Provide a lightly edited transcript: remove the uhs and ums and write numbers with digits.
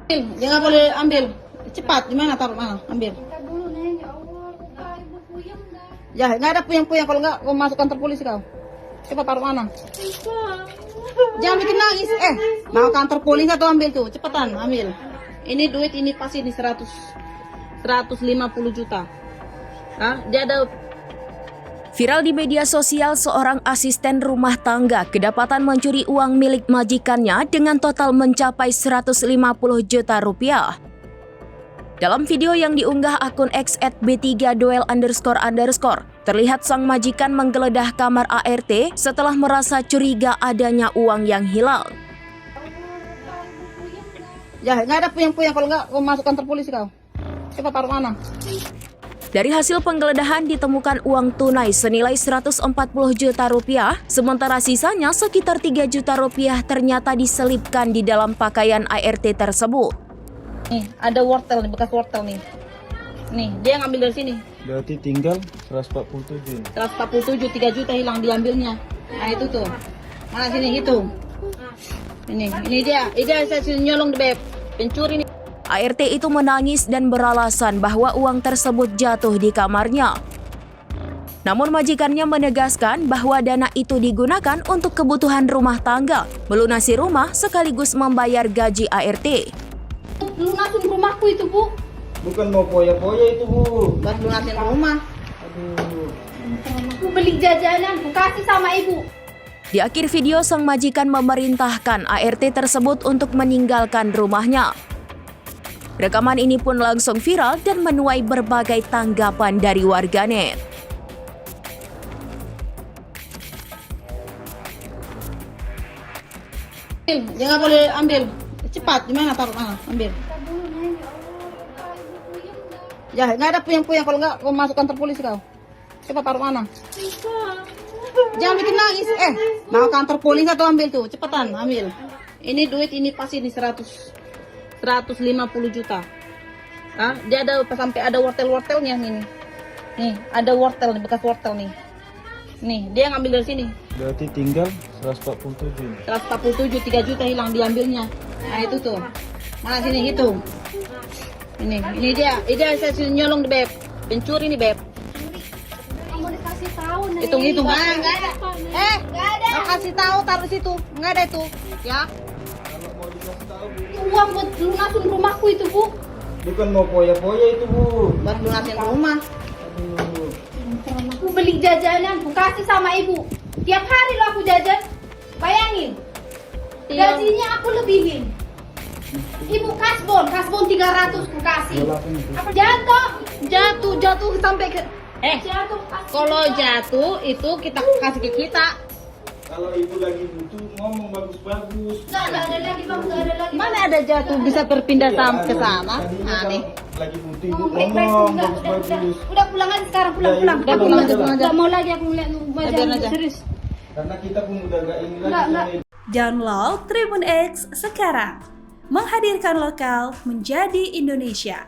Jangan boleh ambil. Cepat, gimana taruh mana? Ambil. Ya, nggak ada puyeng-puyeng kalau nggak kau masuk kantor polisi kau. Cepat taruh mana? Jangan bikin nangis. Mau kantor polisi atau ambil tuh, cepetan ambil. Ini duit ini pasti ini 150 juta. Hah? Dia ada. Viral di media sosial, seorang asisten rumah tangga kedapatan mencuri uang milik majikannya dengan total mencapai 150 juta rupiah. Dalam video yang diunggah akun X @b3duel__, terlihat sang majikan menggeledah kamar ART setelah merasa curiga adanya uang yang hilang. Ya, nggak ada puyeng-puyeng kalau nggak kau masuk kantor polisi kau. Cepat taruh mana? Dari hasil penggeledahan ditemukan uang tunai senilai 140 juta rupiah, sementara sisanya sekitar 3 juta rupiah ternyata diselipkan di dalam pakaian ART tersebut. Nih, ada wortel nih, bekas wortel nih. Nih, dia ngambil dari sini. Berarti tinggal 147. 147, 3 juta hilang diambilnya. Nah, itu tuh. Mana sini hitung. Ini dia saya nyolong di beb. Pencuri nih. ART itu menangis dan beralasan bahwa uang tersebut jatuh di kamarnya. Namun majikannya menegaskan bahwa dana itu digunakan untuk kebutuhan rumah tangga, melunasi rumah sekaligus membayar gaji ART. Lunasin rumahku itu, Bu. Bukan mau poya-poya itu, Bu. Buat lunasin rumah. Aduh. Aku beli jajanan, aku kasih sama ibu. Di akhir video, sang majikan memerintahkan ART tersebut untuk meninggalkan rumahnya. Rekaman ini pun langsung viral dan menuai berbagai tanggapan dari warganet. Jangan boleh ambil. Cepat, gimana taruh mana? Ambil. Ya, nggak ada puyeng-puyeng kalau nggak kau masuk kantor polisi kau. Cepat taruh mana? Jangan bikin nangis. Mau kantor polisi atau ambil tuh, cepetan ambil. Ini duit ini pasti ini 150 juta. Hah? Dia ada sampai ada wortel-wortelnya ini. Nih, ada wortel nih, bekas wortel nih. Nih, dia ngambil dari sini. Berarti tinggal 147. 147, 3 juta hilang diambilnya. Nah, itu tuh. Mana sini hitung. Ini dia saya nyolong di beb. Pencuri nih, beb. Kamu dikasih tahu nih. Hitung. Enggak ada. Enggak ada. Mau kasih tahu taruh situ. Enggak ada itu. Ya. Kalau mau dikasih tahu, Bu. Uang buat lunasin rumahku itu, Bu. Bukan mau poya-poya itu, Bu. Buat lunasin rumah. Aduh. Aku beli jajanan, aku kasih sama ibu. Tiap hari lo aku jajan. Bayangin. Iya. Gajinya aku lebihin. Ibu kasbon 300 aku kasih. Apa Jatuh sampai ke jatuh? kalau jatuh itu kita kasih ke kita. Kalau ibu lagi butuh ngomong bagus-bagus. Nggak ada lagi, Bang, nggak ada lagi. Mana ada jatuh bisa berpindah Iya, sampai ke sana. tadinya Nah, nih. kalau lagi butuh ibu Ngomong baik-baik, ngomong udah bagus-bagus. pulang aja sekarang, Ya, pulang. ibu pulang aja. Nggak mau lagi aku ngeliat biar wajahmu aja. serius. Karena kita pun udah gak ini Enggak. lagi sama ibu. Download Tribun X sekarang, menghadirkan lokal menjadi Indonesia.